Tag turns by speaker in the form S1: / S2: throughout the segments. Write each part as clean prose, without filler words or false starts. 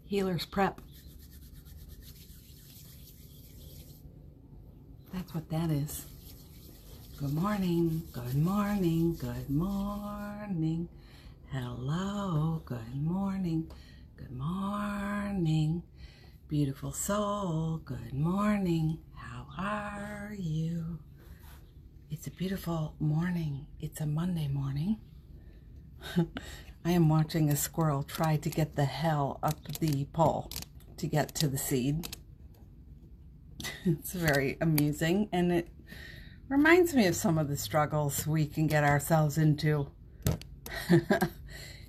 S1: Healer's Prep. That's what that is. Good morning, good morning, good morning. Hello, good morning, good morning. Beautiful soul, good morning. How are you? It's a beautiful morning. It's a Monday morning. I am watching a squirrel try to get the hell up the pole to get to the seed. It's very amusing, and it reminds me of some of the struggles we can get ourselves into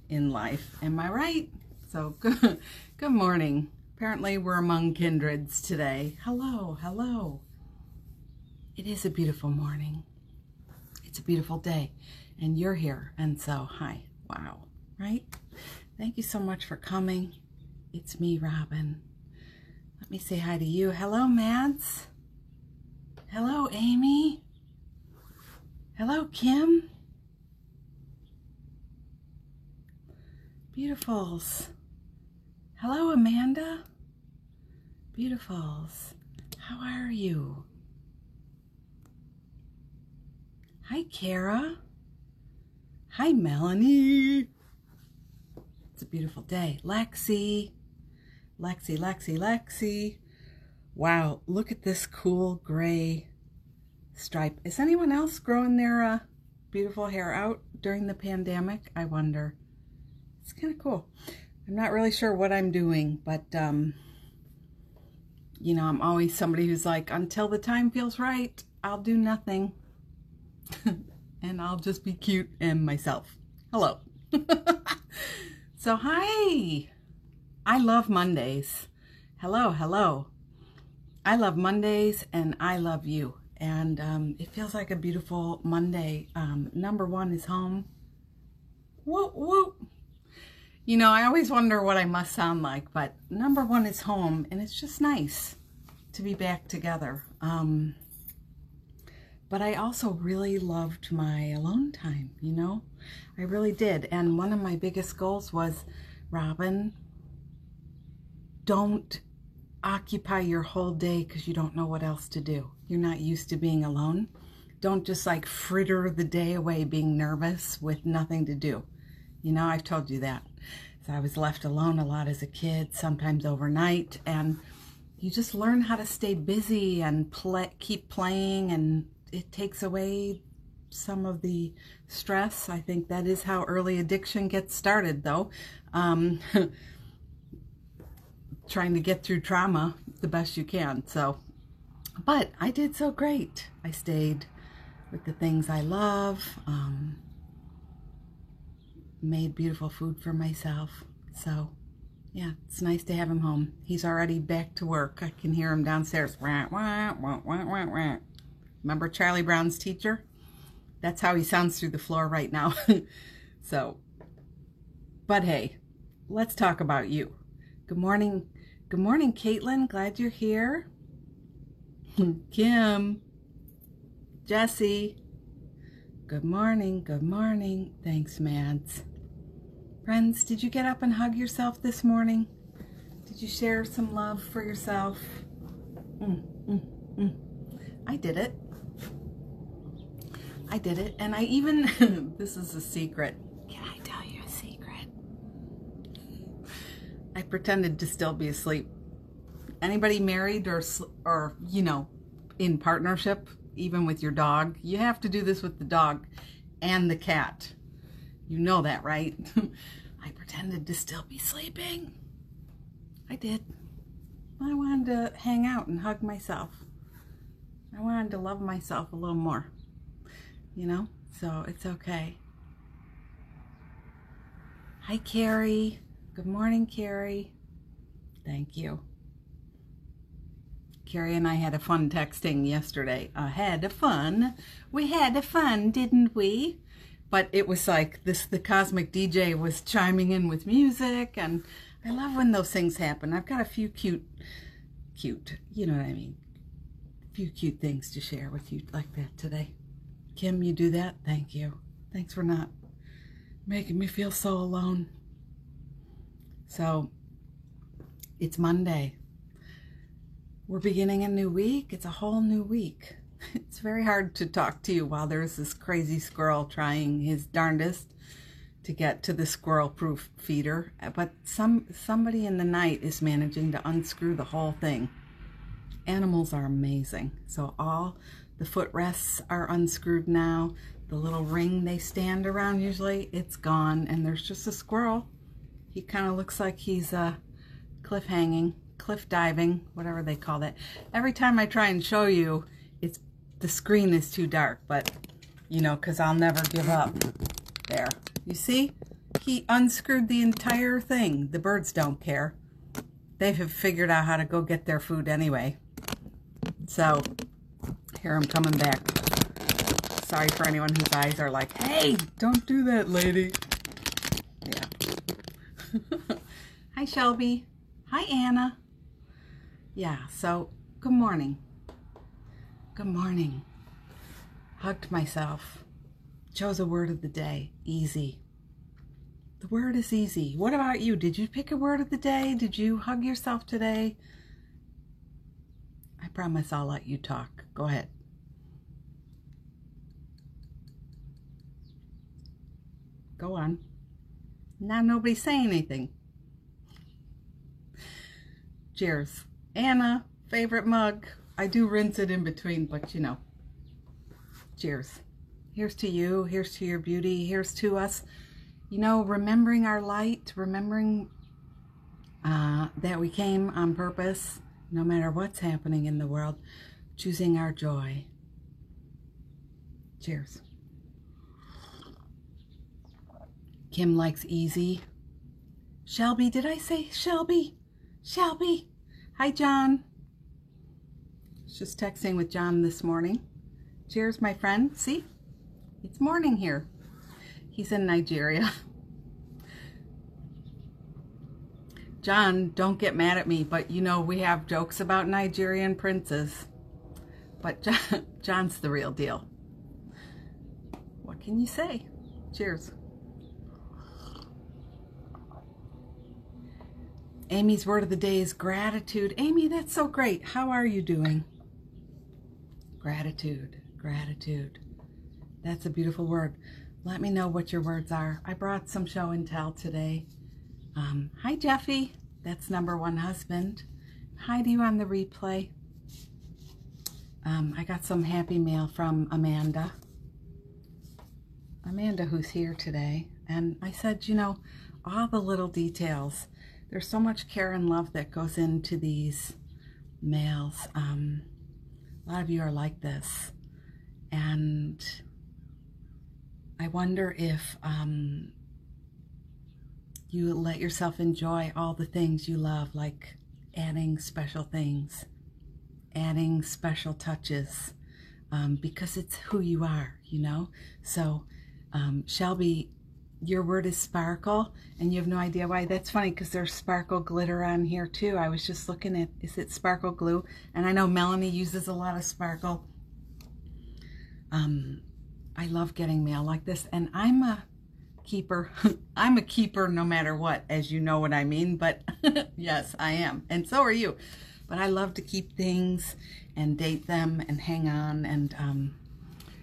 S1: in life. Am I right? So good morning. Apparently we're among kindreds today. Hello, hello. It is a beautiful morning. It's a beautiful day, and you're here, and so hi. Wow, right? Thank you so much for coming. It's me, Robin. Let me say hi to you. Hello, Mads. Hello, Amy. Hello, Kim. Beautifuls. Hello, Amanda. Beautifuls. How are you? Hi, Kara. Hi, Melanie. It's a beautiful day. Lexi. Lexi. Wow, look at this cool gray stripe. Is anyone else growing their beautiful hair out during the pandemic? I wonder. It's kind of cool. I'm not really sure what I'm doing, but you know, I'm always somebody who's like, until the time feels right, I'll do nothing. And I'll just be cute and myself. Hello. So hi. I love Mondays. Hello, hello. I love Mondays, and I love you. And it feels like a beautiful Monday. Number one is home. Whoop, whoop. You know, I always wonder what I must sound like, but number one is home, and it's just nice to be back together. But I also really loved my alone time, you know? I really did. And one of my biggest goals was, Robin, don't occupy your whole day because you don't know what else to do. You're not used to being alone. Don't just like fritter the day away being nervous with nothing to do. You know, I've told you that. So I was left alone a lot as a kid, sometimes overnight, and you just learn how to stay busy and keep playing, and it takes away some of the stress. I think that is how early addiction gets started, though. Trying to get through trauma the best you can. So, but I did so great. I stayed with the things I love, made beautiful food for myself. So yeah, it's nice to have him home. He's already back to work. I can hear him downstairs. Wah, wah, wah, wah, wah, wah. Remember Charlie Brown's teacher? That's how he sounds through the floor right now. So, but hey, let's talk about you. Good morning. Good morning, Caitlin. Glad you're here. Kim. Jesse. Good morning. Good morning. Thanks, Mads. Friends, did you get up and hug yourself this morning? Did you share some love for yourself? I did it. I did it. And I even, this is a secret. Can I tell you a secret? I pretended to still be asleep. Anybody married or you know, in partnership, even with your dog, you have to do this with the dog and the cat. You know that, right? I pretended to still be sleeping. I did. I wanted to hang out and hug myself. I wanted to love myself a little more. You know, so it's okay. Hi, Carrie. Good morning, Carrie. Thank you. Carrie and I had a fun texting yesterday. Had a fun. We had a fun, didn't we? But it was like this, the cosmic DJ was chiming in with music, and I love when those things happen. I've got a few cute, you know what I mean? A few cute things to share with you like that today. Kim, you do that? Thank you. Thanks for not making me feel so alone. So It's Monday. We're beginning a new week. It's a whole new week. It's very hard to talk to you while there's this crazy squirrel trying his darndest to get to the squirrel-proof feeder. But somebody in the night is managing to unscrew the whole thing. Animals are amazing. So all the footrests are unscrewed now. The little ring they stand around usually, it's gone. And there's just a squirrel. He kind of looks like he's cliff diving, whatever they call that. Every time I try and show you, the screen is too dark, but you know, because I'll never give up. There, you see? He unscrewed the entire thing. The birds don't care. They have figured out how to go get their food anyway. So, here I'm coming back. Sorry for anyone whose eyes are like, hey, don't do that, lady. Yeah. Hi, Shelby. Hi, Anna. Yeah, so good morning. Good morning. Hugged myself. Chose a word of the day. Easy. The word is easy. What about you? Did you pick a word of the day? Did you hug yourself today? I promise I'll let you talk. Go ahead. Go on. Now nobody's saying anything. Cheers. Anna, favorite mug. I do rinse it in between, but you know. Cheers. Here's to you. Here's to your beauty. Here's to us. You know, remembering our light, remembering that we came on purpose, no matter what's happening in the world, choosing our joy. Cheers. Kim likes easy. Shelby, did I say Shelby? Shelby. Hi, John. Just texting with John this morning. Cheers, my friend. See? It's morning here. He's in Nigeria. John, don't get mad at me, but you know, we have jokes about Nigerian princes. But John's the real deal. What can you say? Cheers. Amy's word of the day is gratitude. Amy, that's so great. How are you doing? Gratitude, gratitude. That's a beautiful word. Let me know what your words are. I brought some show and tell today. Hi, Jeffy. That's number one husband. Hi to you on the replay. I got some happy mail from Amanda. Amanda, who's here today. And I said, you know, all the little details. There's so much care and love that goes into these mails. A lot of you are like this. And I wonder if you let yourself enjoy all the things you love, like adding special things, adding special touches, because it's who you are, you know? So, Shelby, your word is sparkle, and you have no idea why. That's funny, because there's sparkle glitter on here, too. I was just looking at, is it sparkle glue? And I know Melanie uses a lot of sparkle. I love getting mail like this, and I'm a keeper. I'm a keeper no matter what, as you know what I mean, but yes, I am, and so are you. But I love to keep things and date them and hang on, and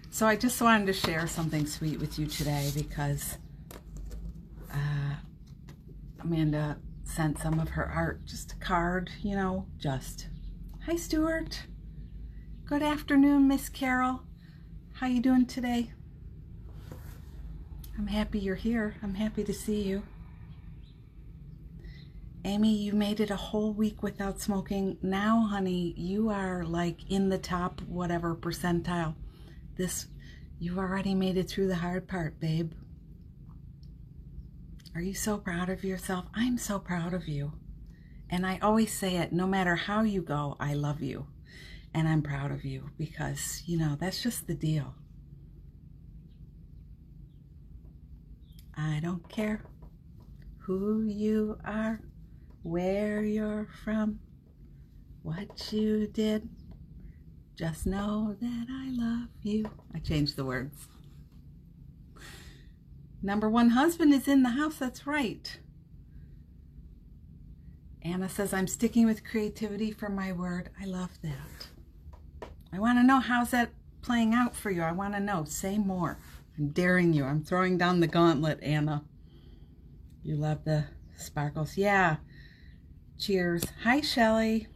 S1: so I just wanted to share something sweet with you today, because Amanda sent some of her art, just a card, you know, just. Hi, Stuart. Good afternoon, Miss Carol. How you doing today? I'm happy you're here. I'm happy to see you. Amy, you made it a whole week without smoking. Now, honey, you are like in the top whatever percentile. You've already made it through the hard part, babe. Are you so proud of yourself? I'm so proud of you. And I always say it, no matter how you go, I love you. And I'm proud of you, because, you know, that's just the deal. I don't care who you are, where you're from, what you did. Just know that I love you. I changed the words. Number one husband is in the house. That's right. Anna says, I'm sticking with creativity for my word. I love that. I want to know, how's that playing out for you? I want to know. Say more. I'm daring you. I'm throwing down the gauntlet, Anna. You love the sparkles. Yeah. Cheers. Hi, Shelly.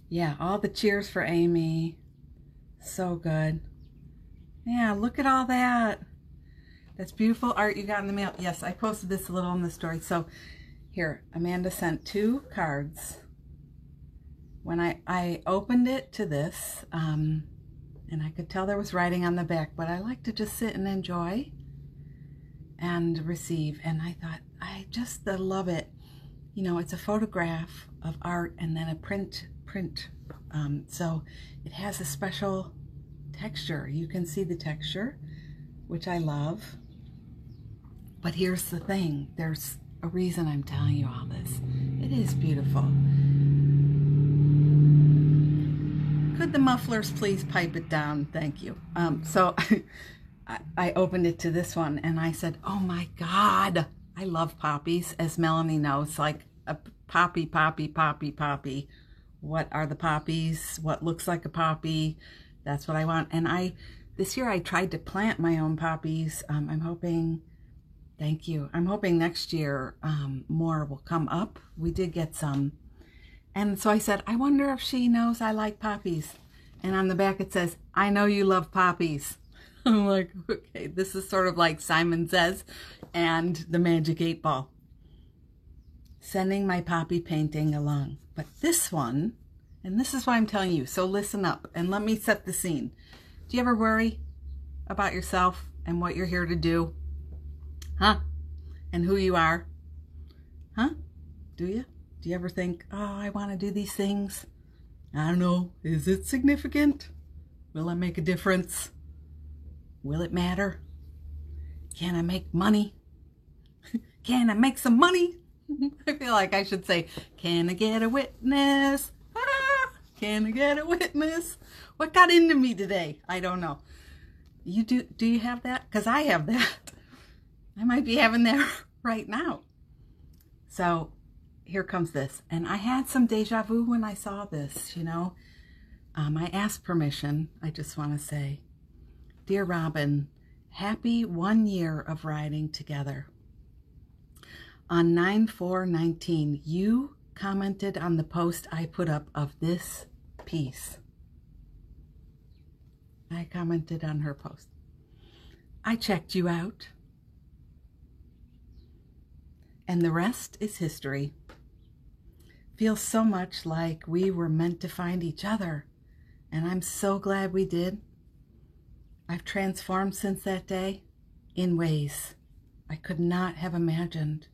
S1: Yeah, all the cheers for Amy. So good. Yeah, look at all that. That's beautiful art you got in the mail. Yes, I posted this a little in the story. So here, Amanda sent 2 cards. When I opened it to this, and I could tell there was writing on the back, but I like to just sit and enjoy and receive. And I thought, I just love it. You know, it's a photograph of art and then a print. So it has a special texture. You can see the texture, which I love. But here's the thing. There's a reason I'm telling you all this. It is beautiful. Could the mufflers please pipe it down? Thank you. So I opened it to this one and I said, oh my God, I love poppies, as Melanie knows, like a poppy, poppy, poppy, poppy. What are the poppies? What looks like a poppy? That's what I want. And this year I tried to plant my own poppies. I'm hoping, thank you. I'm hoping next year more will come up. We did get some. And so I said, I wonder if she knows I like poppies. And on the back it says, I know you love poppies. I'm like, okay, this is sort of like Simon Says and the Magic 8 Ball. Sending my poppy painting along. But this one, and this is why I'm telling you, so listen up and let me set the scene. Do you ever worry about yourself and what you're here to do? Huh? And who you are? Huh? Do you? Do you ever think, oh, I want to do these things? I don't know. Is it significant? Will it make a difference? Will it matter? Can I make money? Can I make some money? I feel like I should say, can I get a witness? Ah, can I get a witness? What got into me today? I don't know. You do you have that? Because I have that. I might be having that right now. So here comes this. And I had some deja vu when I saw this, you know. I asked permission. I just want to say, dear Robin, happy 1 year of riding together. On 9/4/19, you commented on the post I put up of this piece. I commented on her post. I checked you out. And the rest is history. Feels so much like we were meant to find each other. And I'm so glad we did. I've transformed since that day in ways I could not have imagined.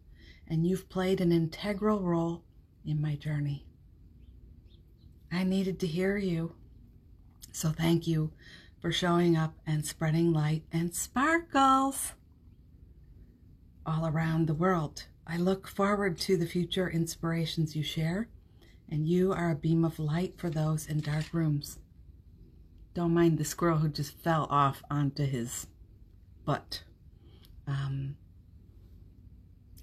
S1: And you've played an integral role in my journey. I needed to hear you. So thank you for showing up and spreading light and sparkles all around the world. I look forward to the future inspirations you share, and you are a beam of light for those in dark rooms. Don't mind the squirrel who just fell off onto his butt.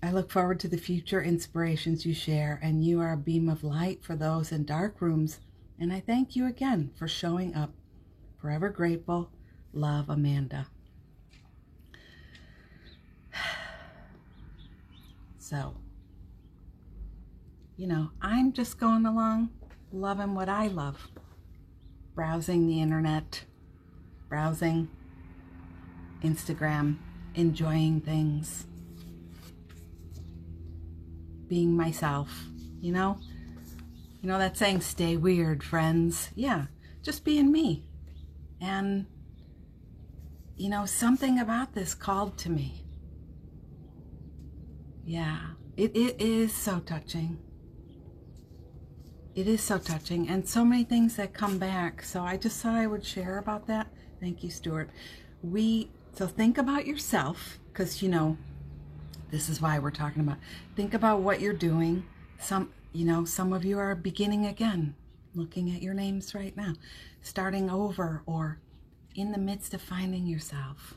S1: I look forward to the future inspirations you share, and you are a beam of light for those in dark rooms. And I thank you again for showing up. Forever grateful. Love, Amanda. So, you know, I'm just going along, loving what I love. Browsing the internet, browsing Instagram, enjoying things. Being myself, you know that saying, stay weird, friends. Yeah, just being me. And, you know, something about this called to me. Yeah, it is so touching. It is so touching, and so many things that come back. So I just thought I would share about that. Thank you, Stuart. So think about yourself, because, you know, this is why we're talking about. Think about what you're doing. Some of you are beginning again, looking at your names right now, starting over, or in the midst of finding yourself.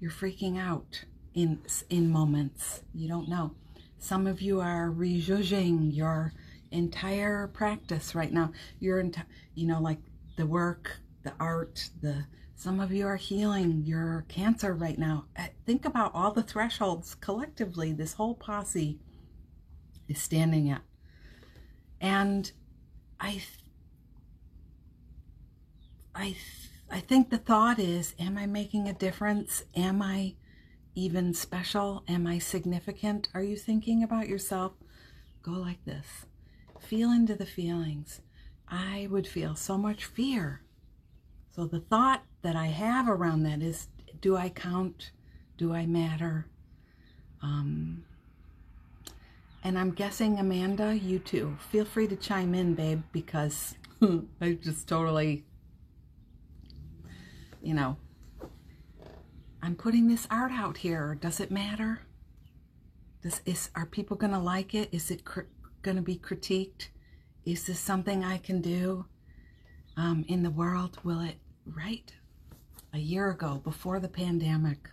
S1: You're freaking out in moments. You don't know. Some of you are rejudging your entire practice right now. Like the work, the art, some of you are healing your cancer right now. Think about all the thresholds collectively this whole posse is standing at. And I think the thought is, am I making a difference? Am I even special? Am I significant? Are you thinking about yourself? Go like this. Feel into the feelings. I would feel so much fear. So the thought that I have around that is, do I count? Do I matter? And I'm guessing, Amanda, you too. Feel free to chime in, babe, because I just totally, I'm putting this art out here. Does it matter? Are people going to like it? Is it going to be critiqued? Is this something I can do in the world? Will it? Right? A year ago, before the pandemic.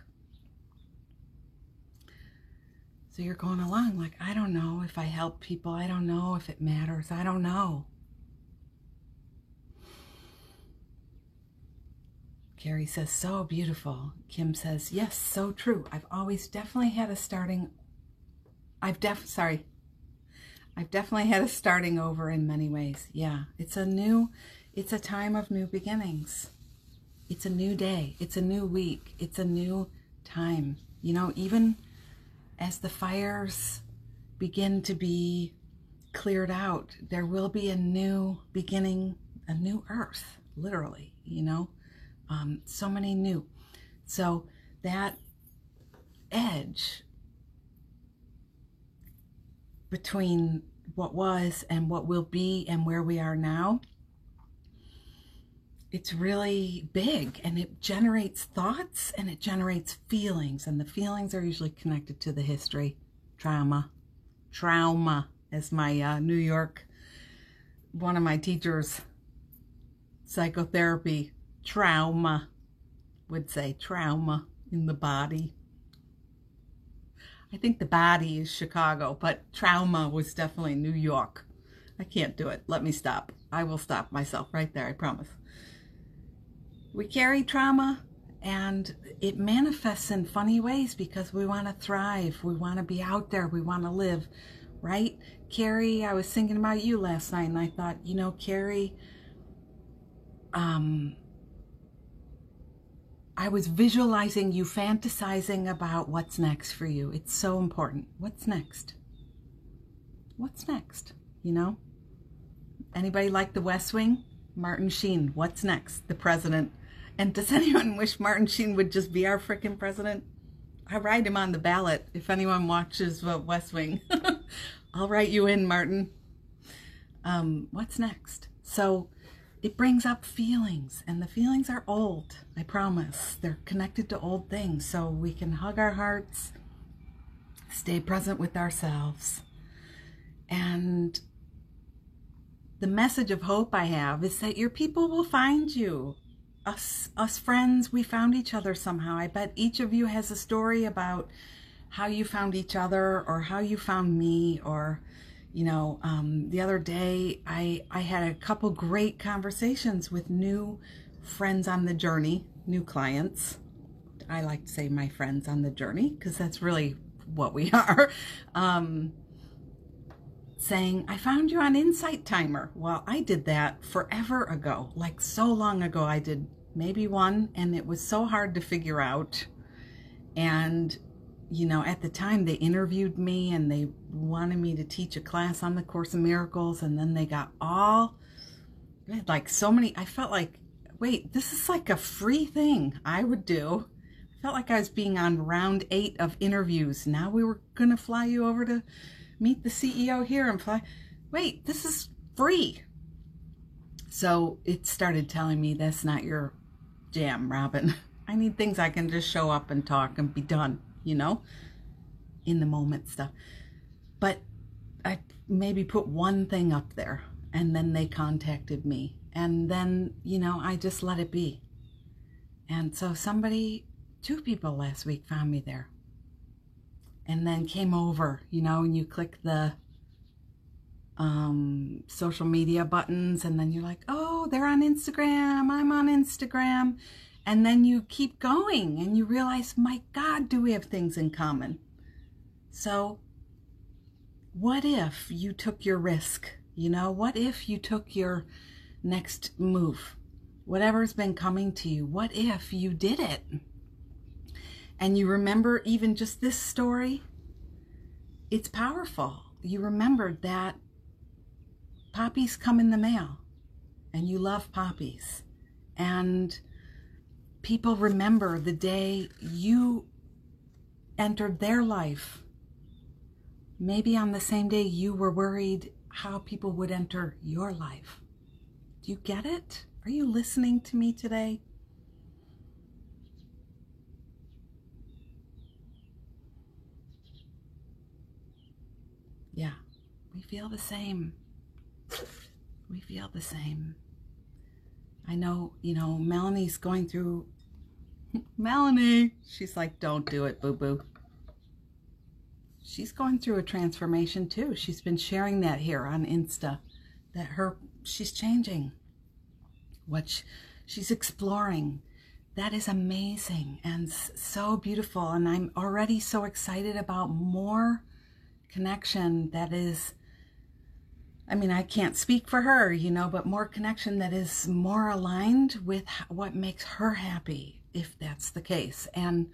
S1: So you're going along like, I don't know if I help people. I don't know if it matters. I don't know. Carrie says, so beautiful. Kim says, yes, so true. I've definitely had a starting over in many ways. Yeah, it's a time of new beginnings. It's a new day. It's a new week. It's a new time. Even as the fires begin to be cleared out, there will be a new beginning, a new earth, literally, so many new. So that edge between what was and what will be and where we are now, it's really big, and it generates thoughts and it generates feelings, and the feelings are usually connected to the history, trauma, as my New York, one of my teachers, psychotherapy, trauma, would say, trauma in the body. I think the body is Chicago, but trauma was definitely New York. I can't do it. Let me stop. I will stop myself right there, I promise. We carry trauma, and it manifests in funny ways because we want to thrive. We want to be out there. We want to live, right? Carrie, I was thinking about you last night, and I thought, Carrie, I was visualizing you fantasizing about what's next for you. It's so important. What's next? What's next? Anybody like The West Wing? Martin Sheen, what's next? The president. And does anyone wish Martin Sheen would just be our frickin' president? I write him on the ballot if anyone watches West Wing. I'll write you in, Martin. What's next? So it brings up feelings, and the feelings are old, I promise. They're connected to old things, so we can hug our hearts, stay present with ourselves. And the message of hope I have is that your people will find you. Us friends, we found each other somehow. I bet each of you has a story about how you found each other, or how you found me, or, the other day I had a couple great conversations with new friends on the journey, new clients. I like to say my friends on the journey because that's really what we are. Saying, I found you on Insight Timer. Well, I did that forever ago, like so long ago. I did maybe one, and it was so hard to figure out. And, at the time they interviewed me and they wanted me to teach a class on the Course in Miracles, and then they got like so many, I felt like, wait, this is like a free thing I would do. I felt like I was being on round 8 of interviews. Now we were going to fly you over to meet the CEO here and fly. Wait, this is free. So it started telling me, that's not your jam, Robin. I need things I can just show up and talk and be done, in the moment stuff. But I maybe put one thing up there, and then they contacted me, and then, I just let it be. And so 2 people last week found me there. and then came over, you know, and you click the social media buttons, and then you're like, oh, they're on Instagram, I'm on Instagram. And then you keep going and you realize, my God, do we have things in common? So what if you took your risk? You know, what if you took your next move? Whatever's been coming to you, what if you did it? And you remember even just this story, it's powerful. You remembered that poppies come in the mail and you love poppies. And people remember the day you entered their life. Maybe on the same day you were worried how people would enter your life. Do you get it? Are you listening to me today? Yeah, we feel the same. We feel the same. I know, you know, Melanie's going through, Melanie, she's like, don't do it, boo-boo. She's going through a transformation too. She's been sharing that here on Insta, that she's changing. She's exploring. That is amazing and so beautiful. And I'm already so excited about more connection that is, I mean, I can't speak for her, you know, but more connection that is more aligned with what makes her happy, if that's the case. And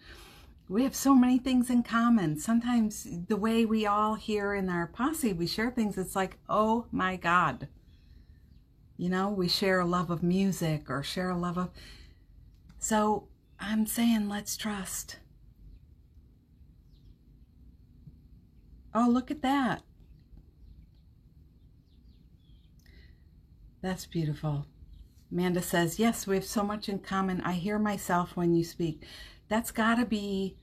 S1: we have so many things in common. Sometimes the way we all here in our posse, we share things, it's like, oh my God. You know, we share a love of music or share a love of... So I'm saying, let's trust. Oh, look at that. That's beautiful. Amanda says, yes, we have so much in common. I hear myself when you speak. That's gotta be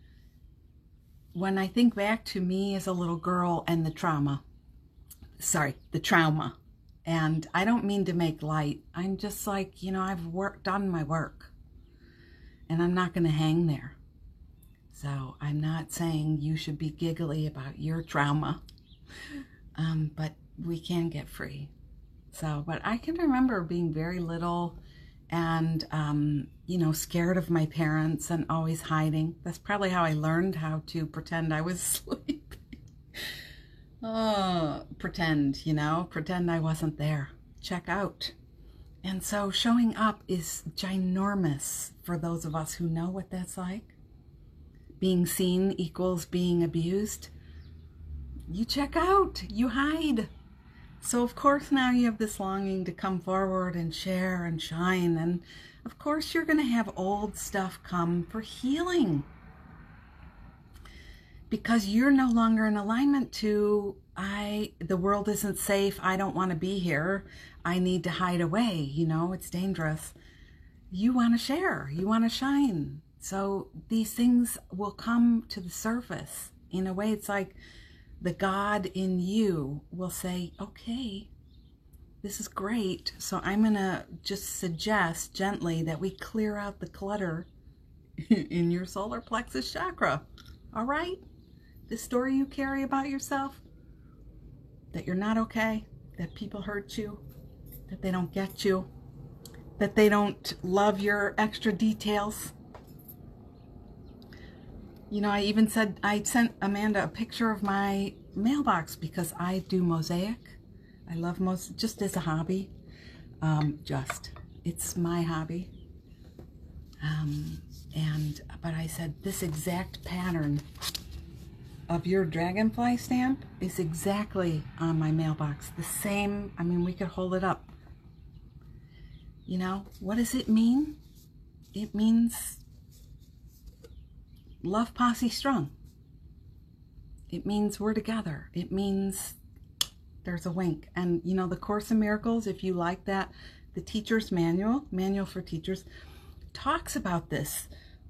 S1: when I think back to me as a little girl and the trauma. Sorry, the trauma. And I don't mean to make light. I'm just like, you know, I've done my work. And I'm not going to hang there. So I'm not saying you should be giggly about your trauma. But we can get free. So, but I can remember being very little and, you know, scared of my parents and always hiding. That's probably how I learned how to pretend I was sleeping. Oh, pretend, you know, pretend I wasn't there. Check out. And so showing up is ginormous for those of us who know what that's like. Being seen equals being abused. You check out, you hide. So of course now you have this longing to come forward and share and shine. And of course you're going to have old stuff come for healing. Because you're no longer in alignment to, the world isn't safe, I don't want to be here, I need to hide away, you know, it's dangerous. You want to share, you want to shine. So these things will come to the surface. In a way, it's like the God in you will say, okay, this is great. So I'm going to just suggest gently that we clear out the clutter in your solar plexus chakra. All right? The story you carry about yourself, that you're not okay, that people hurt you, that they don't get you, that they don't love your extra details. You know, I sent Amanda a picture of my mailbox because I do mosaic. I love mosaic just as a hobby. It's my hobby. But I said, this exact pattern of your dragonfly stamp is exactly on my mailbox. The same, I mean, we could hold it up. You know, what does it mean? It means love posse strong. It means we're together. It means there's a wink. And, you know, the Course in Miracles, if you like that, the teacher's manual for teachers, talks about this.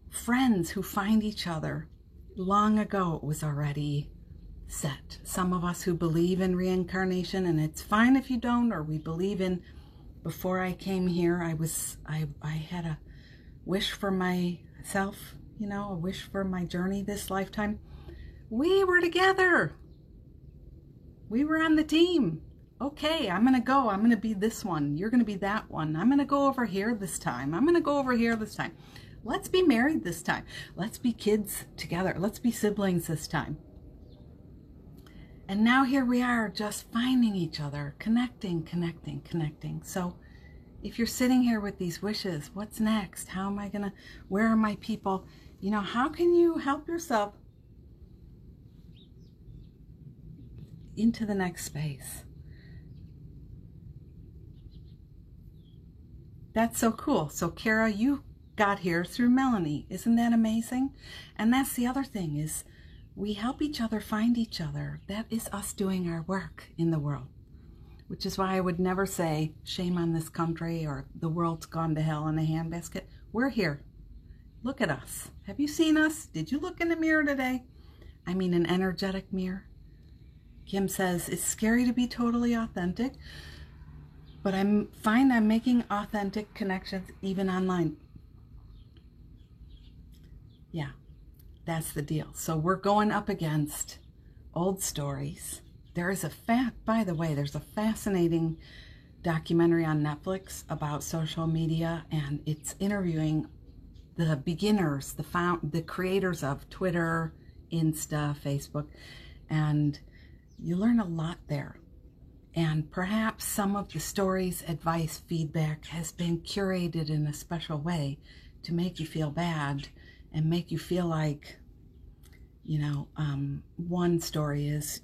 S1: Friends who find each other. Long ago it was already set. Some of us who believe in reincarnation, and it's fine if you don't, or we believe in, before I came here, I had a wish for myself, you know, a wish for my journey this lifetime. We were together. We were on the team. Okay, I'm going to go. I'm going to be this one. You're going to be that one. I'm going to go over here this time. I'm going to go over here this time. Let's be married this time. Let's be kids together. Let's be siblings this time. And now here we are, just finding each other, connecting. So if you're sitting here with these wishes, what's next? How am I going to, where are my people? You know, how can you help yourself into the next space? That's so cool. So Kara, you got here through Melanie. Isn't that amazing? And that's the other thing, is we help each other find each other. That is us doing our work in the world, which is why I would never say shame on this country or the world's gone to hell in a handbasket. We're here. Look at us. Have you seen us? Did you look in the mirror today? I mean, an energetic mirror. Kim says, it's scary to be totally authentic, but I'm making authentic connections even online. Yeah, that's the deal. So we're going up against old stories. There is by the way, there's a fascinating documentary on Netflix about social media, and it's interviewing the beginners, the creators of Twitter, Insta, Facebook, and you learn a lot there. And perhaps some of the stories, advice, feedback has been curated in a special way to make you feel bad and make you feel like, you know, one story is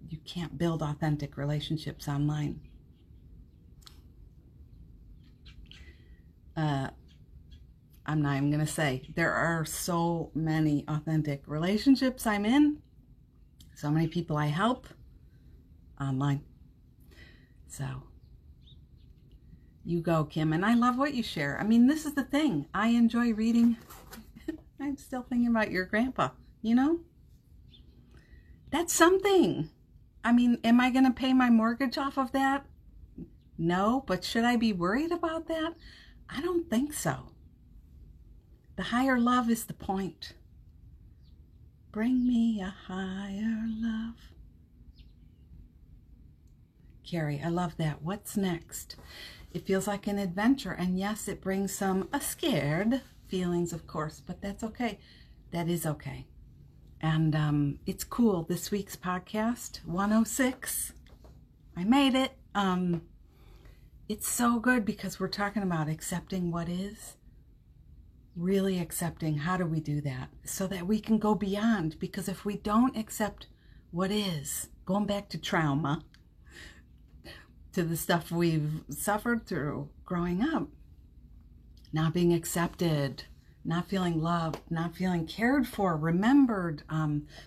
S1: you can't build authentic relationships online. I'm not even going to say. There are so many authentic relationships I'm in. So many people I help online. So you go, Kim. And I love what you share. I mean, this is the thing. I enjoy reading. I'm still thinking about your grandpa, you know? That's something. I mean, am I going to pay my mortgage off of that? No, but should I be worried about that? I don't think so. The higher love is the point. Bring me a higher love. Carrie, I love that. What's next? It feels like an adventure. And yes, it brings some scared feelings, of course, but that's okay. That is okay. And it's cool. This week's podcast, 106. I made it. It's so good because we're talking about accepting what is. Really accepting. How do we do that? So that we can go beyond. Because if we don't accept what is, going back to trauma, to the stuff we've suffered through growing up, not being accepted, not feeling loved, not feeling cared for, remembered,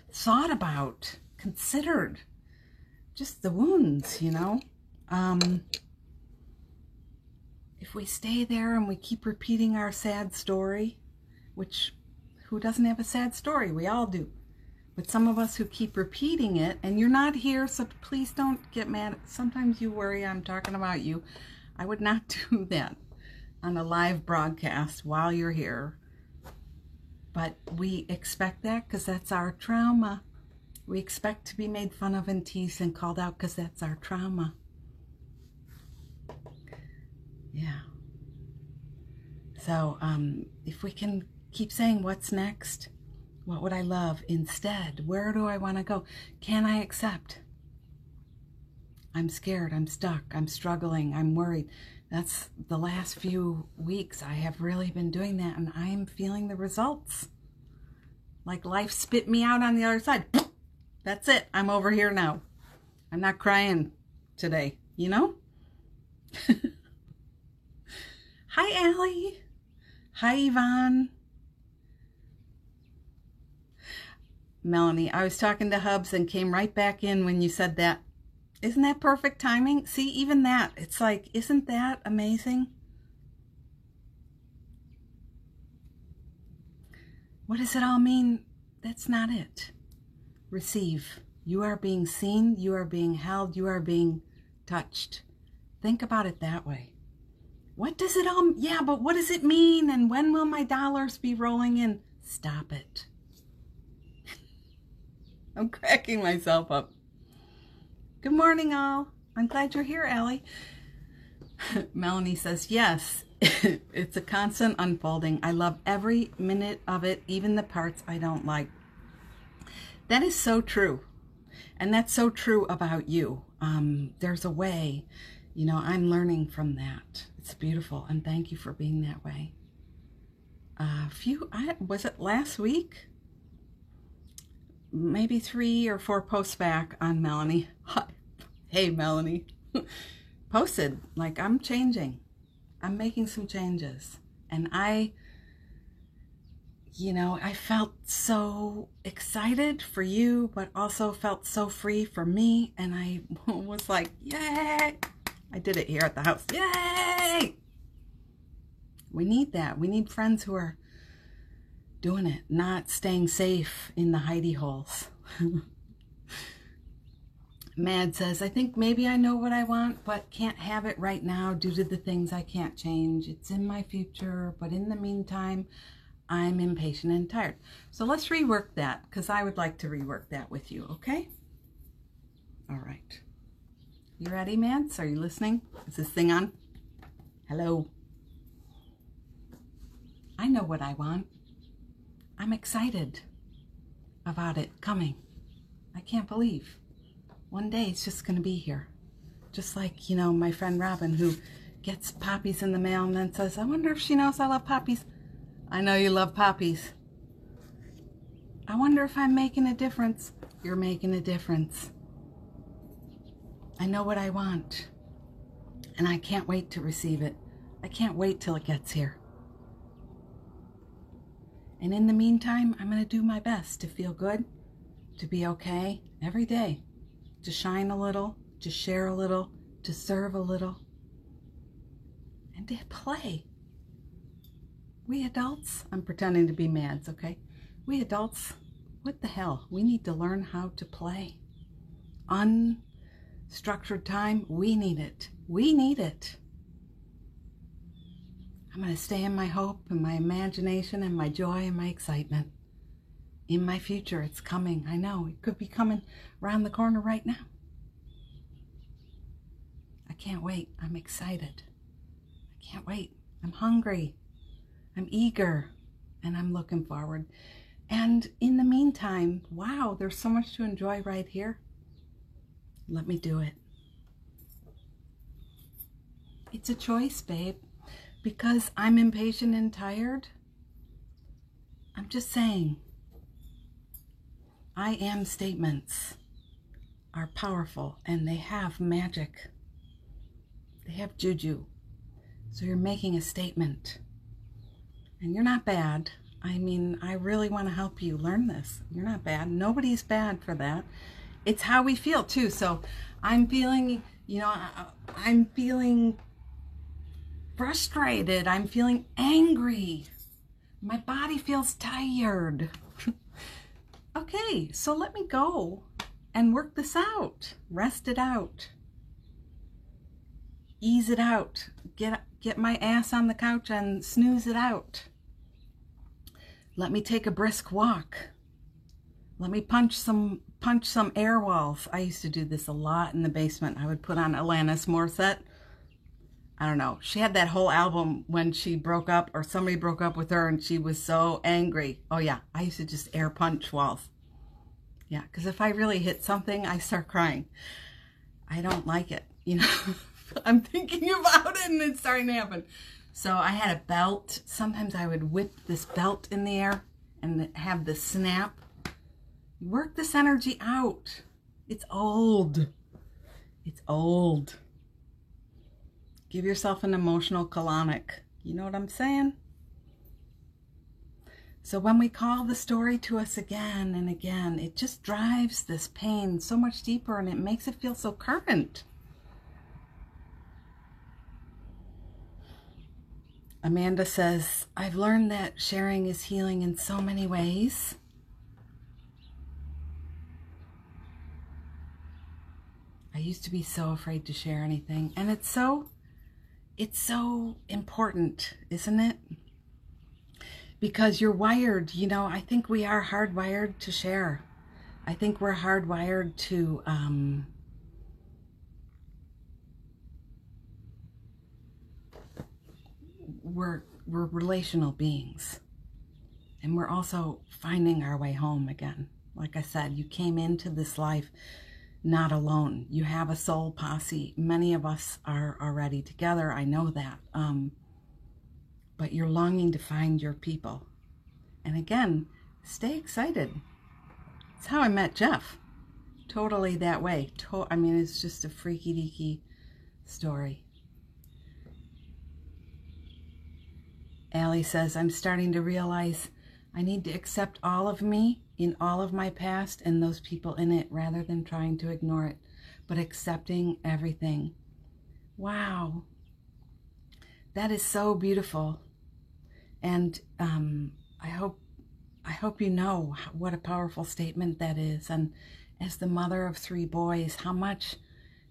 S1: thought about, considered, just the wounds, you know. If we stay there and we keep repeating our sad story, which who doesn't have a sad story? We all do. But some of us who keep repeating it, and you're not here, so please don't get mad. Sometimes you worry I'm talking about you. I would not do that on a live broadcast while you're here. But we expect that because that's our trauma. We expect to be made fun of and teased and called out because that's our trauma. Yeah. So if we can keep saying what's next, what would I love instead? Where do I want to go? Can I accept? I'm scared, I'm stuck, I'm struggling, I'm worried. That's the last few weeks I have really been doing that, and I am feeling the results. Like life spit me out on the other side. That's it. I'm over here now. I'm not crying today, you know? Hi, Allie. Hi, Yvonne. Melanie, I was talking to Hubs and came right back in when you said that. Isn't that perfect timing? See, even that. It's like, isn't that amazing? What does it all mean? That's not it. Receive. You are being seen. You are being held. You are being touched. Think about it that way. What does it all, yeah, but what does it mean? And when will my dollars be rolling in? Stop it. I'm cracking myself up. Good morning, all. I'm glad you're here, Allie. Melanie says, yes, it's a constant unfolding. I love every minute of it, even the parts I don't like. That is so true. And that's so true about you. There's a way, you know, I'm learning from that. It's beautiful. And thank you for being that way. Was it last week? Maybe 3 or 4 posts back on Melanie. Hey, Melanie. Posted, like, I'm changing. I'm making some changes. And I felt so excited for you, but also felt so free for me. And I was like, yay! I did it here at the house. Yay! We need that. We need friends who are doing it, not staying safe in the hidey holes. Mad says, I think maybe I know what I want, but can't have it right now due to the things I can't change. It's in my future, but in the meantime, I'm impatient and tired. So let's rework that, because I would like to rework that with you, okay? All right. You ready, Mads? Are you listening? Is this thing on? Hello. I know what I want. I'm excited about it coming. I can't believe. One day it's just going to be here. Just like, you know, my friend Robin, who gets poppies in the mail and then says, I wonder if she knows I love poppies. I know you love poppies. I wonder if I'm making a difference. You're making a difference. I know what I want. And I can't wait to receive it. I can't wait till it gets here. And in the meantime, I'm going to do my best to feel good, to be okay every day. To shine a little, to share a little, to serve a little, and to play. We adults, I'm pretending to be Mads, okay? We adults, what the hell? We need to learn how to play. Unstructured time, we need it. We need it. I'm going to stay in my hope and my imagination and my joy and my excitement. In my future, it's coming. I know it could be coming around the corner right now. I can't wait. I'm excited. I can't wait. I'm hungry. I'm eager. And I'm looking forward. And in the meantime, wow, there's so much to enjoy right here. Let me do it. It's a choice, babe. Because I'm impatient and tired. I'm just saying. I am statements are powerful and they have magic. They have juju. So you're making a statement. And you're not bad. I mean, I really want to help you learn this. You're not bad. Nobody's bad for that. It's how we feel too. So I'm feeling, you know, I'm feeling frustrated. I'm feeling angry. My body feels tired. Okay, so let me go and work this out. Rest it out. Ease it out. Get my ass on the couch and snooze it out. Let me take a brisk walk. Let me punch some air walls. I used to do this a lot in the basement. I would put on Alanis Morissette. I don't know. She had that whole album when she broke up or somebody broke up with her and she was so angry. Oh yeah, I used to just air punch walls. Yeah, because if I really hit something, I start crying. I don't like it, you know. I'm thinking about it and it's starting to happen. So I had a belt. Sometimes I would whip this belt in the air and have the snap. Work this energy out. It's old. It's old. Give yourself an emotional colonic. You know what I'm saying? So when we call the story to us again and again, it just drives this pain so much deeper and it makes it feel so current. Amanda says, I've learned that sharing is healing in so many ways. I used to be so afraid to share anything, and it's so important, isn't it? Because you're wired, you know, I think we are hardwired to share. I think we're hardwired to we're relational beings, and we're also finding our way home again. Like I said, you came into this life not alone. You have a soul posse. Many of us are already together. I know that. But you're longing to find your people. And again, stay excited. It's how I met Jeff. Totally that way. I mean, it's just a freaky deaky story. Allie says, I'm starting to realize I need to accept all of me in all of my past and those people in it rather than trying to ignore it, but accepting everything. Wow. That is so beautiful. And I hope you know what a powerful statement that is. And as the mother of 3 boys, how much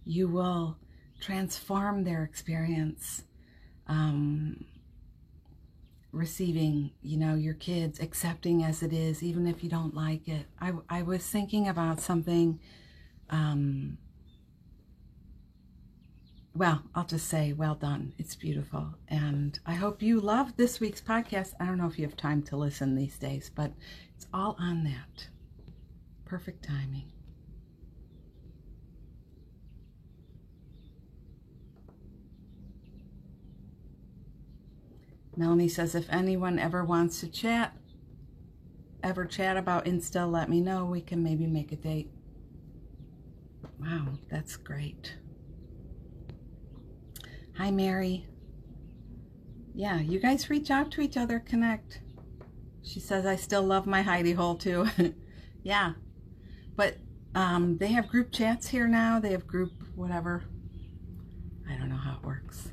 S1: you will transform their experience. Receiving, you know, your kids, accepting as it is, even if you don't like it. I was thinking about something, well, I'll just say, well done. It's beautiful. And I hope you love this week's podcast. I don't know if you have time to listen these days, but it's all on that. Perfect timing. Melanie says, if anyone ever wants to chat about Insta, let me know. We can maybe make a date. Wow, that's great. Hi, Mary. Yeah, you guys reach out to each other, connect. She says, I still love my hidey hole too. Yeah, but they have group chats here now. They have group whatever. I don't know how it works.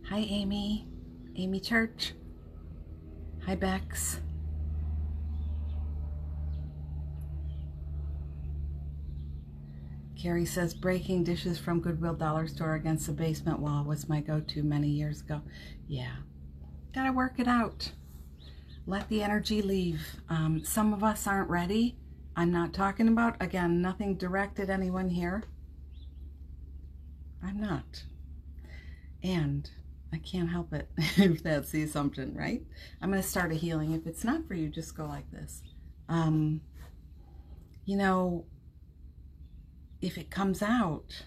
S1: Hi, Amy. Amy Church. Hi, Bex. Carrie says, breaking dishes from Goodwill Dollar Store against the basement wall was my go-to many years ago. Yeah. Gotta work it out. Let the energy leave. Some of us aren't ready. I'm not talking about, again, nothing directed at anyone here. I'm not. And I can't help it if that's the assumption, right? I'm going to start a healing. If it's not for you, just go like this. You know, if it comes out,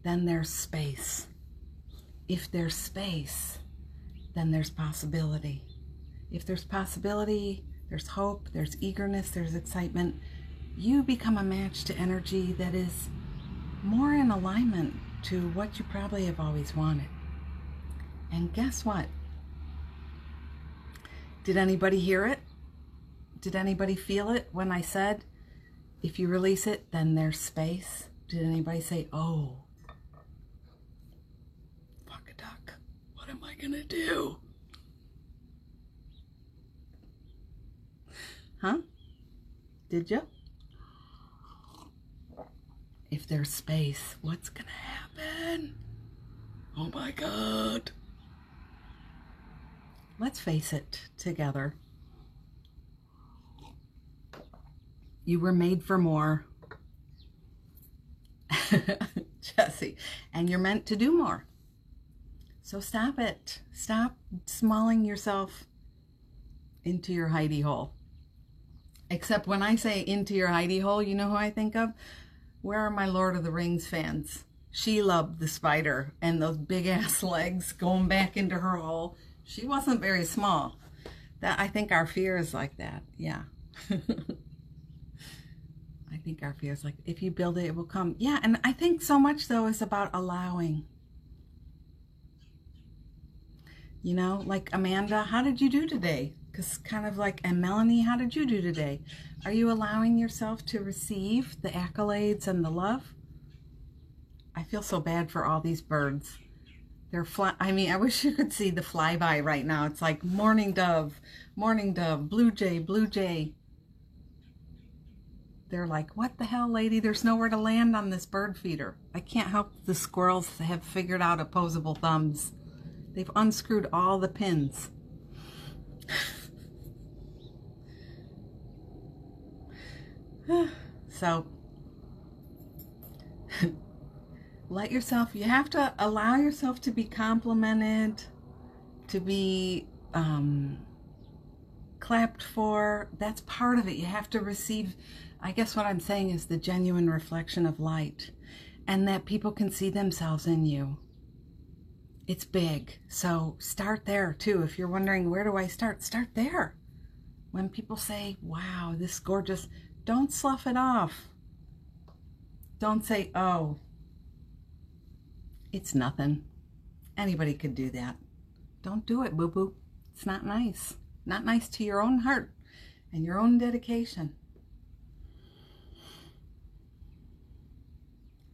S1: then there's space. If there's space, then there's possibility. If there's possibility, there's hope, there's eagerness, there's excitement. You become a match to energy that is more in alignment to what you probably have always wanted. And guess what? Did anybody hear it? Did anybody feel it when I said, if you release it, then there's space? Did anybody say, oh, fuck a duck, what am I gonna do? Huh? Did you? If there's space, what's gonna happen? Oh my God. Let's face it together. You were made for more. Jesse. And you're meant to do more. So stop it. Stop smalling yourself into your hidey hole. Except when I say into your hidey hole, you know who I think of? Where are my Lord of the Rings fans? She loved the spider and those big ass legs going back into her hole. She wasn't very small. That, I think our fear is like that. Yeah. I think our fear is like, if you build it, it will come. Yeah, and I think so much, though, is about allowing. You know, like Amanda, how did you do today? Because kind of like, and Melanie, how did you do today? Are you allowing yourself to receive the accolades and the love? I feel so bad for all these birds. They're I mean, I wish you could see the flyby right now. It's like mourning dove, blue jay, blue jay. They're like, what the hell, lady? There's nowhere to land on this bird feeder. I can't help the squirrels have figured out opposable thumbs. They've unscrewed all the pins. So let yourself, you have to allow yourself to be complimented, to be clapped for. That's part of it. You have to receive, I guess what I'm saying is the genuine reflection of light, and that people can see themselves in you. It's big. So start there too. If you're wondering, where do I start? Start there. When people say, wow, this is gorgeous, don't slough it off. Don't say, oh, it's nothing. Anybody could do that. Don't do it, boo-boo. It's not nice. Not nice to your own heart and your own dedication.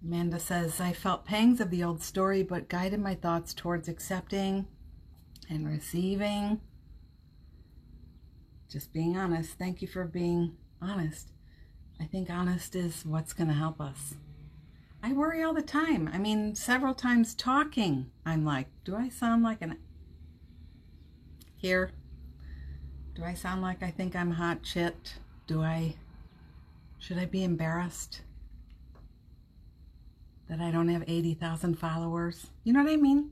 S1: Amanda says, I felt pangs of the old story, but guided my thoughts towards accepting and receiving. Just being honest. Thank you for being honest. I think honest is what's going to help us. I worry all the time. I mean, several times talking, I'm like, do I sound like an... Here? Do I sound like I think I'm hot shit? Should I be embarrassed that I don't have 80,000 followers? You know what I mean?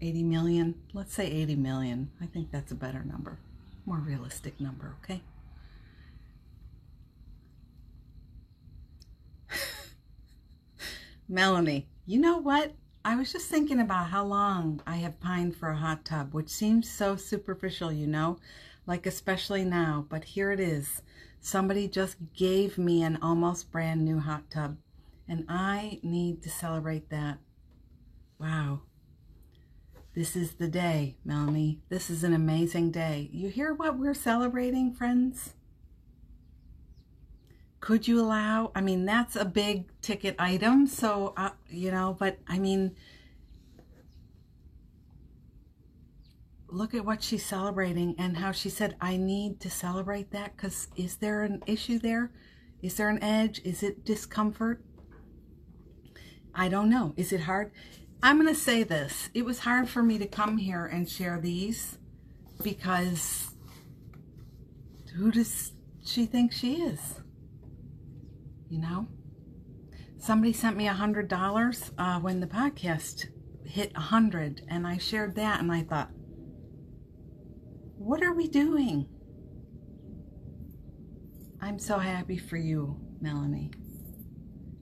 S1: 80 million. Let's say 80 million. I think that's a better number. More realistic number, okay? Melanie, you know what? I was just thinking about how long I have pined for a hot tub, which seems so superficial, you know, like especially now, but here it is. Somebody just gave me an almost brand new hot tub, and I need to celebrate that. Wow. This is the day, Melanie. This is an amazing day. You hear what we're celebrating, friends? Could you allow, I mean, that's a big ticket item, so, you know, but I mean, look at what she's celebrating and how she said, I need to celebrate that, because is there an issue there? Is there an edge? Is it discomfort? I don't know. Is it hard? I'm going to say this. It was hard for me to come here and share these, because who does she think she is? You know, somebody sent me $100 when the podcast hit 100, and I shared that, and I thought, what are we doing? I'm so happy for you, Melanie.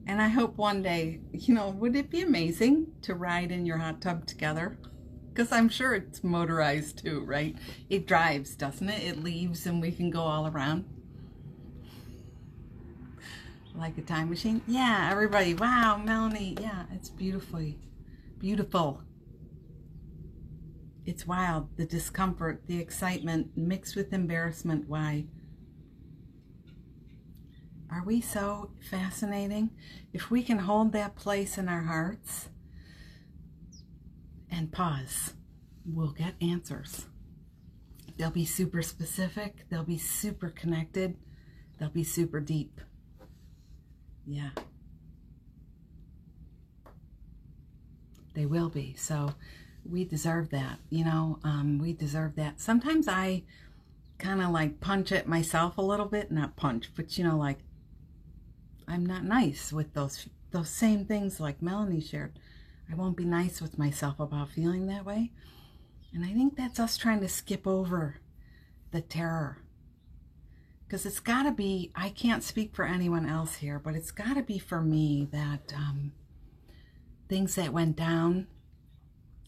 S1: And I hope one day, you know, would it be amazing to ride in your hot tub together? Because I'm sure it's motorized too, right? It drives, doesn't it? It leaves and we can go all around. Like a time machine? Yeah, everybody. Wow, Melanie. Yeah, it's beautifully beautiful. It's wild. The discomfort, the excitement mixed with embarrassment. Why? Are we so fascinating? If we can hold that place in our hearts and pause, we'll get answers. They'll be super specific. They'll be super connected. They'll be super deep. Yeah. They will be. So we deserve that. You know, we deserve that. Sometimes I kind of like punch at myself a little bit. Not punch, but you know, like I'm not nice with those same things like Melanie shared. I won't be nice with myself about feeling that way. And I think that's us trying to skip over the terror. Because it's got to be, I can't speak for anyone else here, but it's got to be for me that things that went down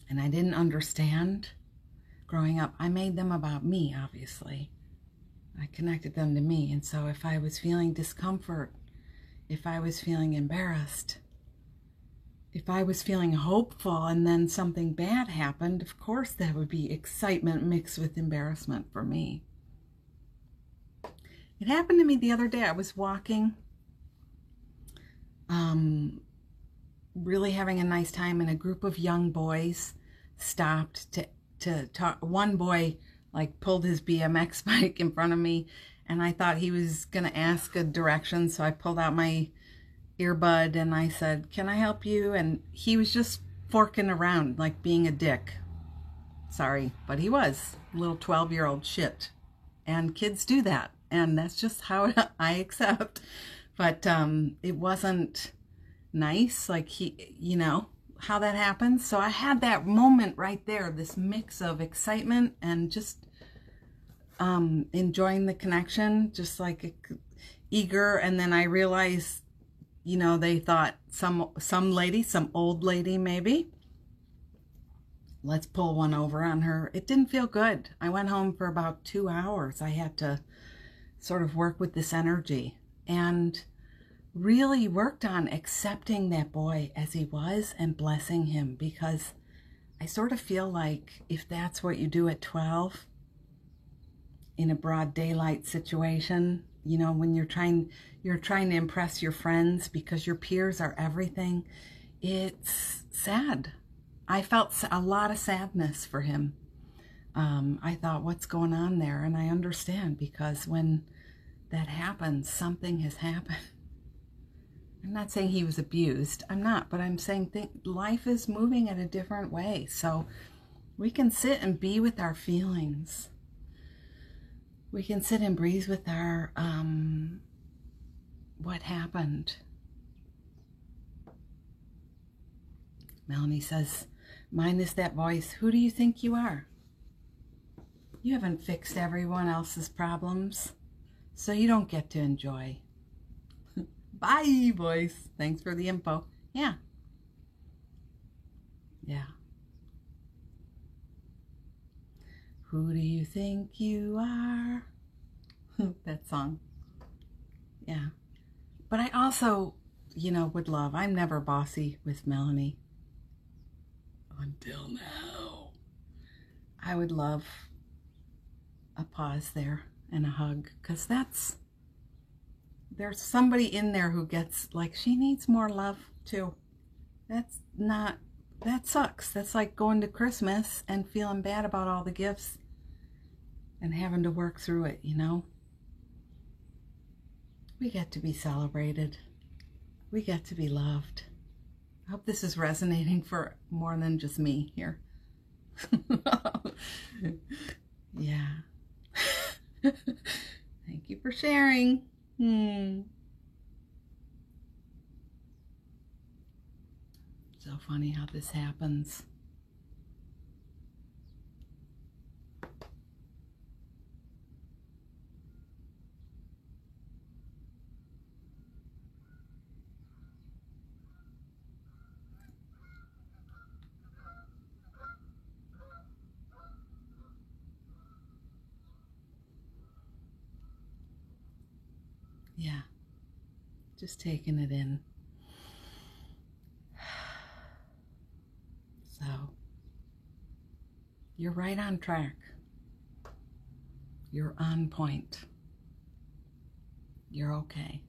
S1: and I didn't understand growing up, I made them about me, obviously. I connected them to me. And so if I was feeling discomfort, if I was feeling embarrassed, if I was feeling hopeful and then something bad happened, of course that would be excitement mixed with embarrassment for me. It happened to me the other day. I was walking, really having a nice time, and a group of young boys stopped to talk. One boy like pulled his BMX bike in front of me, and I thought he was going to ask a direction, so I pulled out my earbud and I said, "Can I help you?" And he was just forking around, like being a dick. Sorry, but he was a little 12-year-old shit. and kids do that, and that's just how I accept. But it wasn't nice, like he, you know, how that happens. So I had that moment right there, this mix of excitement and just enjoying the connection, just like eager. And then I realized, you know, they thought some lady, some old lady maybe, let's pull one over on her. It didn't feel good. I went home for about 2 hours. I had to sort of work with this energy and really worked on accepting that boy as he was and blessing him, because I sort of feel like if that's what you do at 12 in a broad daylight situation, you know, when you're trying to impress your friends because your peers are everything, it's sad. I felt a lot of sadness for him. I thought, what's going on there? And I understand, because when that happens, something has happened. I'm not saying he was abused. I'm not, but I'm saying life is moving at a different way. So we can sit and be with our feelings. We can sit and breathe with our, what happened. Melanie says, mine is that voice. Who do you think you are? You haven't fixed everyone else's problems, so you don't get to enjoy. Bye, voice. Thanks for the info. Yeah. Yeah. Who do you think you are? That song. Yeah. But I also, you know, would love, I'm never bossy with Melanie. Until now. I would love a pause there and a hug, because there's somebody in there who gets like, she needs more love too. That sucks. That's like going to Christmas and feeling bad about all the gifts and having to work through it, you know? We get to be celebrated. We get to be loved. I hope this is resonating for more than just me here. Yeah. Thank you for sharing. So funny how this happens. Yeah, just taking it in. So, you're right on track. You're on point. You're okay.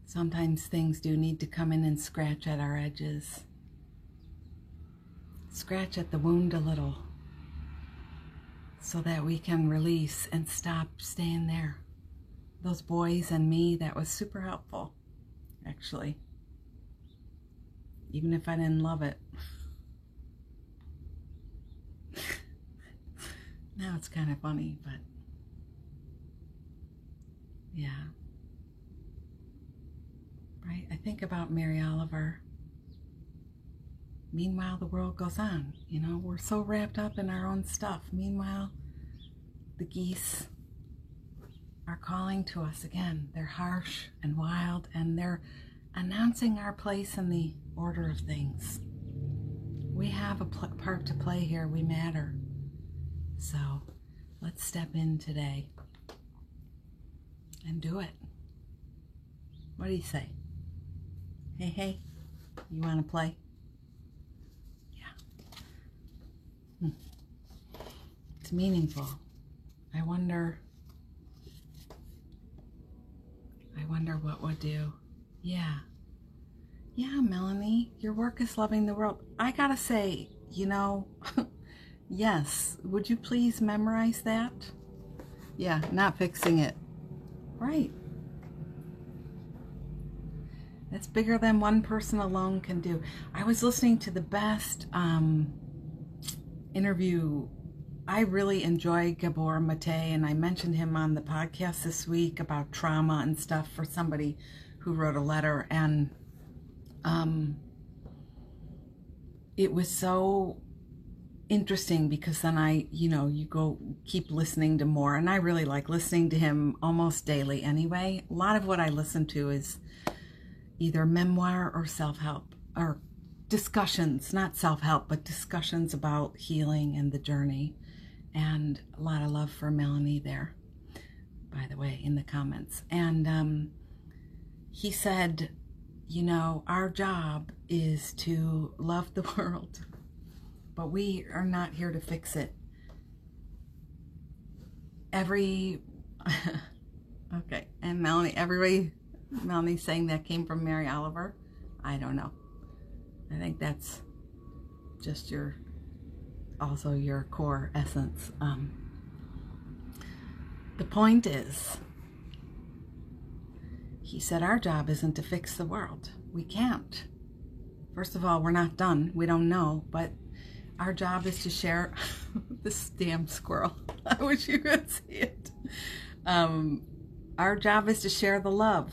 S1: Sometimes things do need to come in and scratch at our edges. Scratch at the wound a little, so that we can release and stop staying there. Those boys and me, that was super helpful, actually. Even if I didn't love it. Now it's kind of funny, but yeah. Right? I think about Mary Oliver. Meanwhile, the world goes on. You know, we're so wrapped up in our own stuff. Meanwhile, the geese are calling to us again. They're harsh and wild, and they're announcing our place in the order of things. We have a part to play here. We matter. So let's step in today and do it. What do you say? Hey, you want to play? It's meaningful. I wonder what would do. Yeah, Melanie, your work is loving the world. I gotta say, you know, yes, would you please memorize that? Yeah, not fixing it. Right. That's bigger than one person alone can do. I was listening to the best interview I really enjoy Gabor Mate, and I mentioned him on the podcast this week about trauma and stuff for somebody who wrote a letter, and it was so interesting because then you go keep listening to more, and I really like listening to him almost daily anyway. A lot of what I listen to is either memoir or self-help, or discussions, not self-help, but discussions about healing and the journey. And a lot of love for Melanie there, by the way, in the comments. And he said, our job is to love the world, but we are not here to fix it. Okay, and Melanie's saying that came from Mary Oliver. I don't know. I think that's just also your core essence. The point is, he said our job isn't to fix the world. We can't. First of all, we're not done. We don't know, but our job is to share this damn squirrel. I wish you could see it. Our job is to share the love.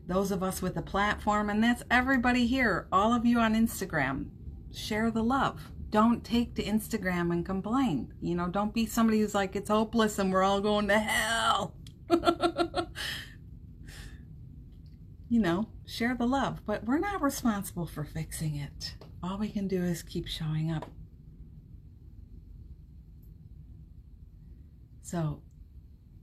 S1: Those of us with a platform, and that's everybody here, all of you on Instagram, share the love. Don't take to Instagram and complain. Don't be somebody who's like, it's hopeless and we're all going to hell. Share the love, but we're not responsible for fixing it. All we can do is keep showing up. So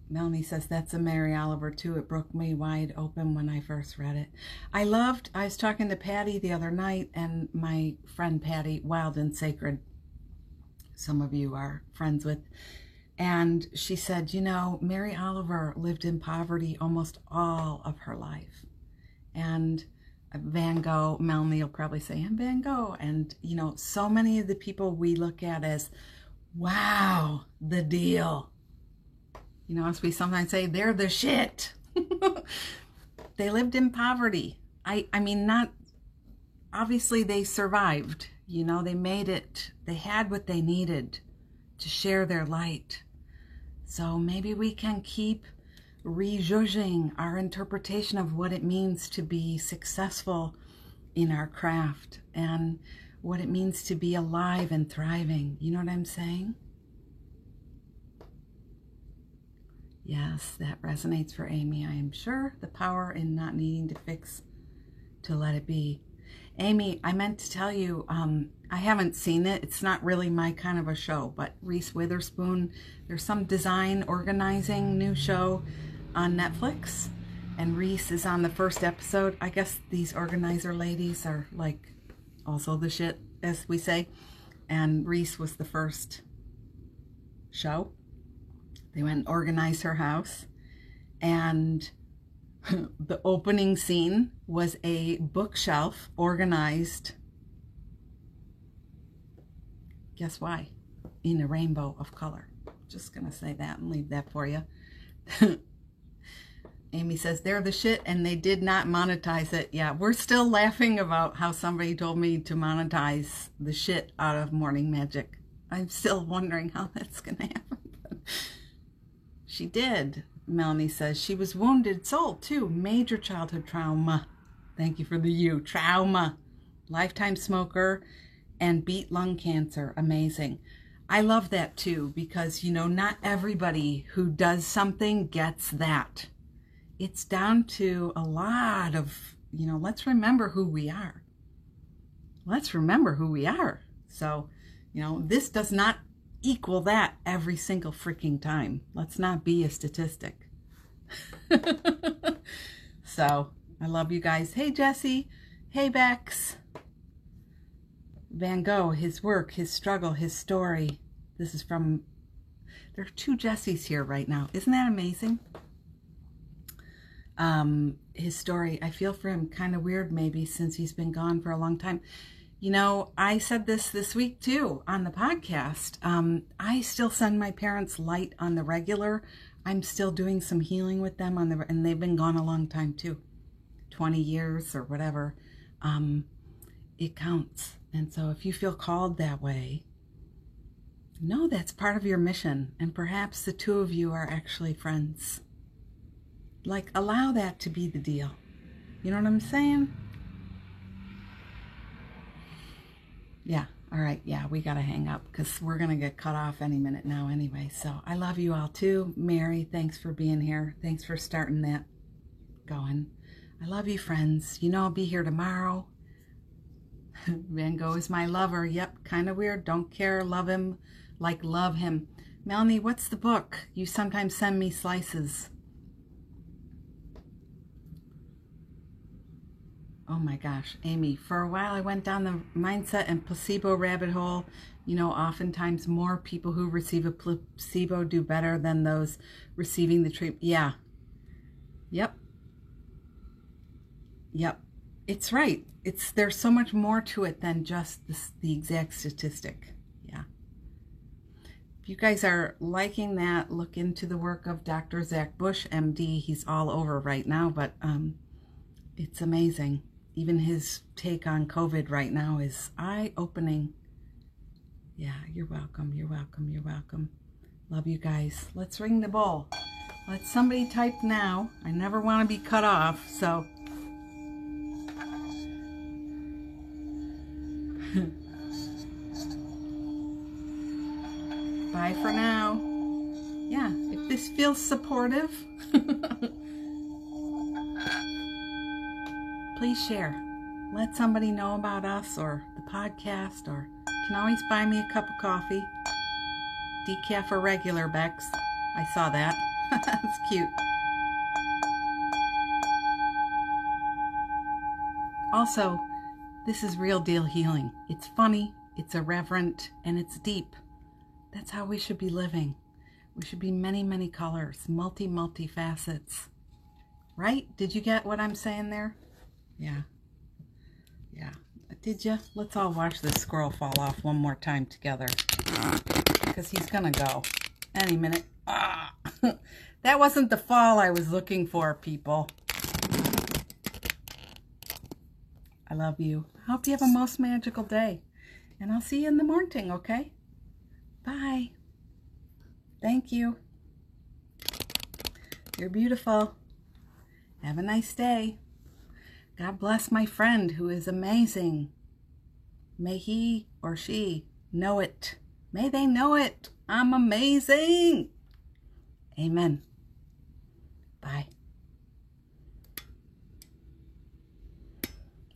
S1: Melanie says, that's a Mary Oliver too. It broke me wide open when I first read it. I was talking to Patty the other night, and my friend Patty, Wild and Sacred, some of you are friends with, and she said, Mary Oliver lived in poverty almost all of her life. And Van Gogh, Melanie will probably say, I'm Van Gogh. And, so many of the people we look at as, wow, the deal. As we sometimes say, they're the shit. They lived in poverty. I mean, not, obviously they survived. They made it. They had what they needed to share their light. So maybe we can keep rejudging our interpretation of what it means to be successful in our craft and what it means to be alive and thriving. You know what I'm saying? Yes, that resonates for Amy, I am sure. The power in not needing to fix, to let it be. Amy, I meant to tell you, I haven't seen it. It's not really my kind of a show, but Reese Witherspoon, there's some design organizing new show on Netflix, and Reese is on the first episode. I guess these organizer ladies are like also the shit, as we say, and Reese was the first show. They went and organized her house, and the opening scene was a bookshelf organized, guess why? In a rainbow of color. Just gonna say that and leave that for you. Amy says, they're the shit, and they did not monetize it. Yeah, we're still laughing about how somebody told me to monetize the shit out of Morning Magic. I'm still wondering how that's gonna happen. She did. Melanie says she was wounded soul too. Major childhood trauma. Thank you for the U. Trauma. Lifetime smoker and beat lung cancer. Amazing. I love that too, because, not everybody who does something gets that. It's down to a lot of, let's remember who we are. Let's remember who we are. So, this does not equal that every single freaking time. Let's not be a statistic. So, I love you guys. Hey, Jesse. Hey, Bex. Van Gogh, his work, his struggle, his story. This is from, there are 2 Jessies here right now. Isn't that amazing? His story, I feel for him kind of weird maybe since he's been gone for a long time. I said this week too on the podcast. I still send my parents light on the regular. I'm still doing some healing with them and they've been gone a long time too, 20 years or whatever. It counts. And so if you feel called that way, know that's part of your mission, and perhaps the two of you are actually friends. Like, allow that to be the deal. You know what I'm saying? Yeah. All right. Yeah, we got to hang up because we're going to get cut off any minute now anyway. So I love you all too. Mary, thanks for being here. Thanks for starting that going. I love you, friends. You know I'll be here tomorrow. Van Gogh is my lover. Yep. Kind of weird. Don't care. Love him. Like, love him. Melanie, what's the book? You sometimes send me slices. Oh my gosh, Amy, for a while I went down the mindset and placebo rabbit hole. You know, oftentimes more people who receive a placebo do better than those receiving the treatment. Yeah. Yep. Yep. It's right. There's so much more to it than just the exact statistic. Yeah. If you guys are liking that, look into the work of Dr. Zach Bush, MD. He's all over right now, but it's amazing. Even his take on COVID right now is eye-opening. Yeah, you're welcome. You're welcome. You're welcome. Love you guys. Let's ring the bell. Let somebody type now. I never want to be cut off, so. Bye for now. Yeah, if this feels supportive, please share. Let somebody know about us or the podcast, or you can always buy me a cup of coffee. Decaf or regular, Bex. I saw that. That's cute. Also, this is real deal healing. It's funny, it's irreverent, and it's deep. That's how we should be living. We should be many, many colors, multi facets. Right? Did you get what I'm saying there? Yeah. Yeah. Did you? Let's all watch this squirrel fall off one more time together. Because he's going to go any minute. Ah. That wasn't the fall I was looking for, people. I love you. I hope you have a most magical day. And I'll see you in the morning, okay? Bye. Thank you. You're beautiful. Have a nice day. God bless my friend who is amazing. May he or she know it. May they know it. I'm amazing. Amen. Bye.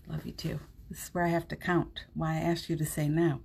S1: Love you too. This is where I have to count. Why I asked you to say now.